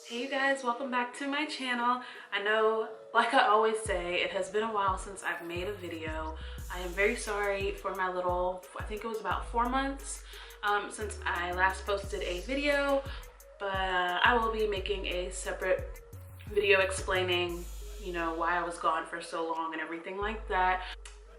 Hey you guys, welcome back to my channel. I know, like I always say, it has been a while since I've made a video. I am very sorry for my little, I think it was about 4 months since I last posted a video, but I will be making a separate video explaining, you know, why I was gone for so long and everything like that.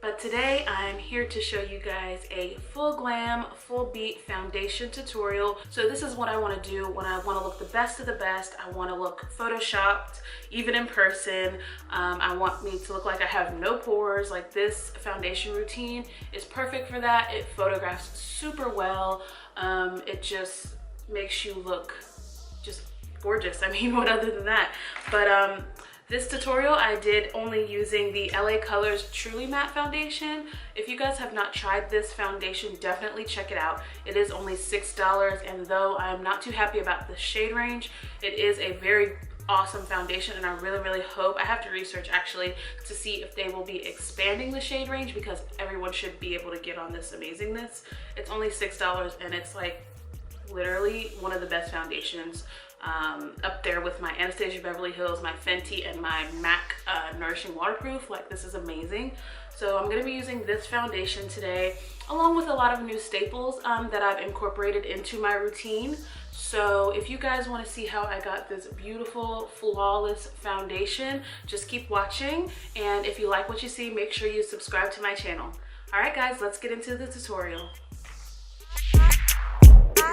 But today I'm here to show you guys a full glam, full beat foundation tutorial. So this is what I want to do when I want to look the best of the best. I want to look photoshopped, even in person. I want me to look like I have no pores. Like, this foundation routine is perfect for that. It photographs super well. It just makes you look just gorgeous. I mean, what other than that? But this tutorial I did only using the LA Colors Truly Matte Foundation. If you guys have not tried this foundation, definitely check it out. It is only $6, and though I'm not too happy about the shade range, it is a very awesome foundation, and I really hope, I have to research actually to see if they will be expanding the shade range, because everyone should be able to get on this amazingness. It's only $6 and it's like literally one of the best foundations, up there with my Anastasia Beverly Hills, my Fenty, and my MAC Nourishing Waterproof. Like, this is amazing. So I'm going to be using this foundation today, along with a lot of new staples that I've incorporated into my routine. So if you guys want to see how I got this beautiful, flawless foundation, just keep watching. And if you like what you see, make sure you subscribe to my channel. Alright guys, let's get into the tutorial.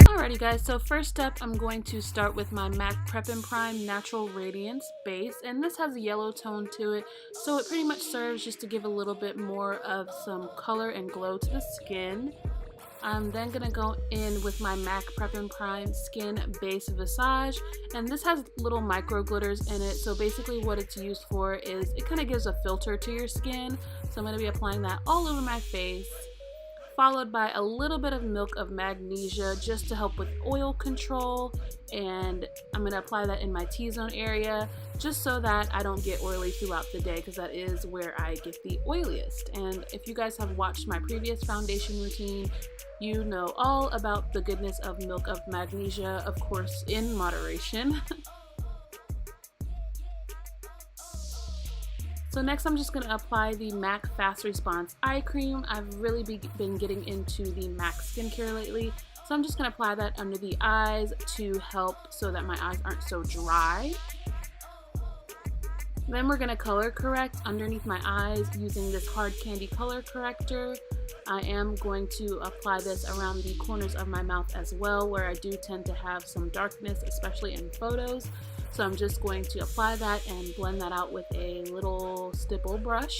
Alrighty guys, so first up I'm going to start with my MAC Prep and Prime Natural Radiance base, and this has a yellow tone to it, so it pretty much serves just to give a little bit more of some color and glow to the skin. I'm then going to go in with my MAC Prep and Prime Skin Base Visage, and this has little micro glitters in it, so basically what it's used for is it kind of gives a filter to your skin. So I'm going to be applying that all over my face, followed by a little bit of Milk of Magnesia just to help with oil control, and I'm going to apply that in my T-zone area just so that I don't get oily throughout the day, because that is where I get the oiliest. And if you guys have watched my previous foundation routine, you know all about the goodness of Milk of Magnesia, of course in moderation. So next I'm just going to apply the MAC Fast Response Eye Cream. I've really been getting into the MAC skincare lately, so I'm just going to apply that under the eyes to help so that my eyes aren't so dry. Then we're going to color correct underneath my eyes using this Hard Candy Color Corrector. I am going to apply this around the corners of my mouth as well, where I do tend to have some darkness, especially in photos. So I'm just going to apply that and blend that out with a little stipple brush.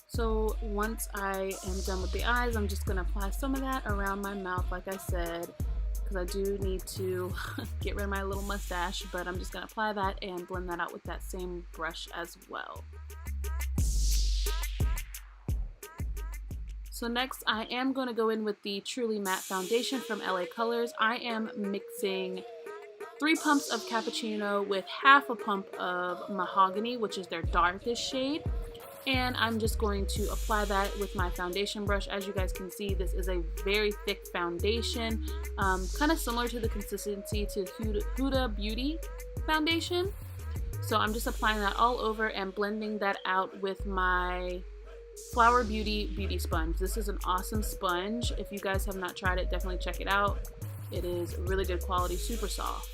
So once I am done with the eyes, I'm just going to apply some of that around my mouth, like I said, because I do need to get rid of my little mustache, but I'm just going to apply that and blend that out with that same brush as well. So next I am going to go in with the Truly Matte Foundation from LA Colors. I am mixing 3 pumps of Cappuccino with half a pump of Mahogany, which is their darkest shade. And I'm just going to apply that with my foundation brush. As you guys can see, this is a very thick foundation, kind of similar to the consistency to Huda Beauty foundation. So I'm just applying that all over and blending that out with my Flower Beauty Sponge. This is an awesome sponge. If you guys have not tried it, definitely check it out. It is really good quality, super soft.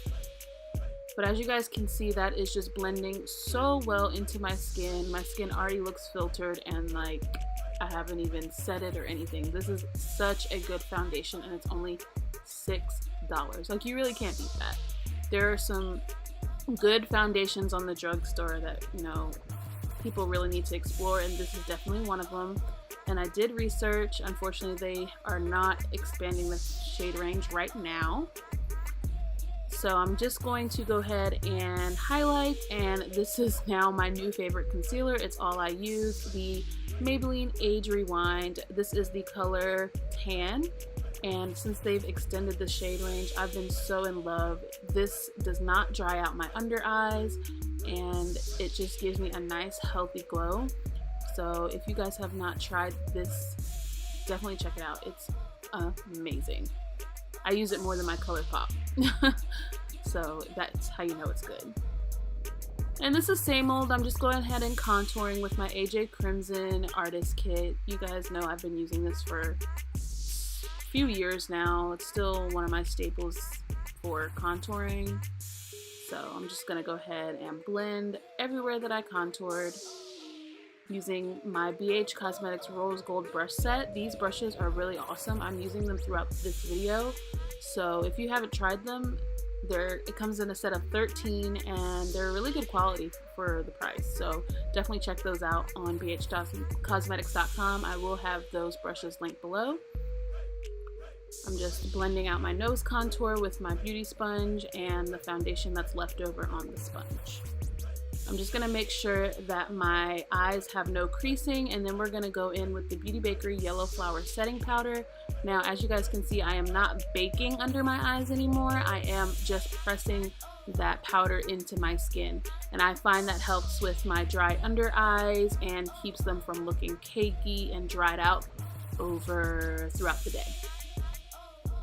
But as you guys can see, that is just blending so well into my skin. My skin already looks filtered, and like, I haven't even set it or anything. This is such a good foundation, and it's only $6. Like, you really can't beat that. There are some good foundations on the drugstore that, you know, people really need to explore, and this is definitely one of them. And I did research. Unfortunately, they are not expanding the shade range right now. So I'm just going to go ahead and highlight, and this is now my new favorite concealer. It's all I use, the Maybelline Age Rewind. This is the color Tan, and since they've extended the shade range, I've been so in love. This does not dry out my under eyes, and it just gives me a nice healthy glow. So if you guys have not tried this, definitely check it out. It's amazing. I use it more than my Colourpop. So that's how you know it's good. And this is same old. I'm just going ahead and contouring with my AJ Crimson Artist Kit. You guys know I've been using this for a few years now. It's still one of my staples for contouring. So I'm just going to go ahead and blend everywhere that I contoured using my BH Cosmetics Rose Gold brush set. These brushes are really awesome. I'm using them throughout this video. So if you haven't tried them, it comes in a set of 13 and they're really good quality for the price. So definitely check those out on bhcosmetics.com. I will have those brushes linked below. I'm just blending out my nose contour with my beauty sponge and the foundation that's left over on the sponge. I'm just going to make sure that my eyes have no creasing, and then we're going to go in with the Beauty Bakerie Yellow Flower Setting Powder. Now, as you guys can see, I am not baking under my eyes anymore. I am just pressing that powder into my skin, and I find that helps with my dry under eyes and keeps them from looking cakey and dried out throughout the day.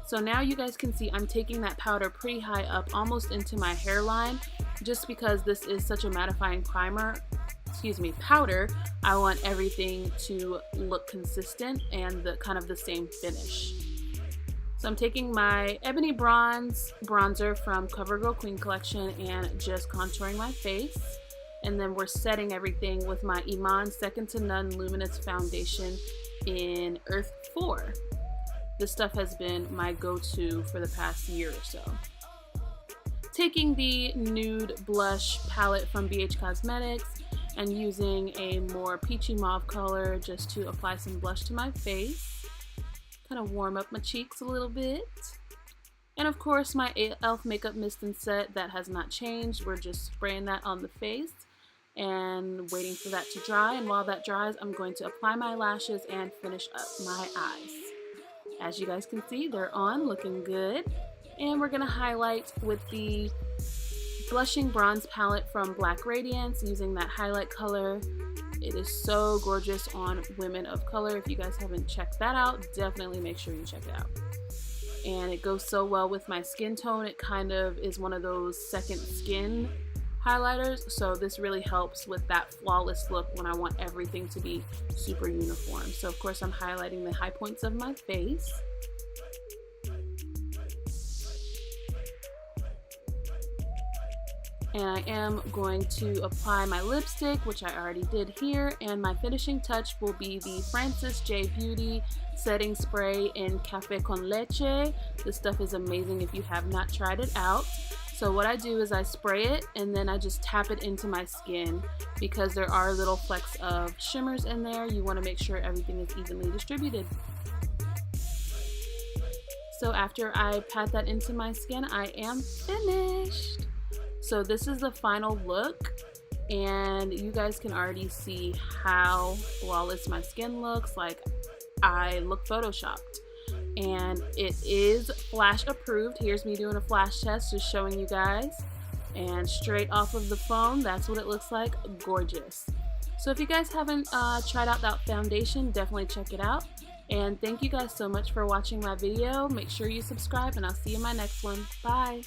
So now you guys can see I'm taking that powder pretty high up, almost into my hairline, just because this is such a mattifying powder. I want everything to look consistent and kind of the same finish. So I'm taking my Ebony bronzer from Covergirl Queen Collection and just contouring my face. And then we're setting everything with my IMAN Second to None Luminous Foundation in Earth 4. This stuff has been my go-to for the past year or so. Taking the Nude blush palette from BH Cosmetics and using a more peachy mauve color just to apply some blush to my face. Kind of warm up my cheeks a little bit. And of course my e.l.f. Makeup Mist and Set, that has not changed. We're just spraying that on the face and waiting for that to dry. And while that dries, I'm going to apply my lashes and finish up my eyes. As you guys can see, they're on, looking good. And we're going to highlight with the Blushing Bronze palette from Black Radiance using that highlight color. It is so gorgeous on women of color. If you guys haven't checked that out, definitely make sure you check it out. And it goes so well with my skin tone. It kind of is one of those second skin highlighters, so this really helps with that flawless look when I want everything to be super uniform. So of course I'm highlighting the high points of my face. And I am going to apply my lipstick, which I already did here, and my finishing touch will be the Francis J Beauty setting spray in Café con Leche. This stuff is amazing if you have not tried it out. So what I do is I spray it and then I just tap it into my skin because there are little flecks of shimmers in there. You want to make sure everything is evenly distributed. So after I pat that into my skin, I am finished. So this is the final look, and you guys can already see how flawless my skin looks. Like, I look photoshopped. And it is flash approved. Here's me doing a flash test, just showing you guys. And straight off of the phone, that's what it looks like. Gorgeous. So if you guys haven't tried out that foundation, definitely check it out. And thank you guys so much for watching my video. Make sure you subscribe, and I'll see you in my next one. Bye.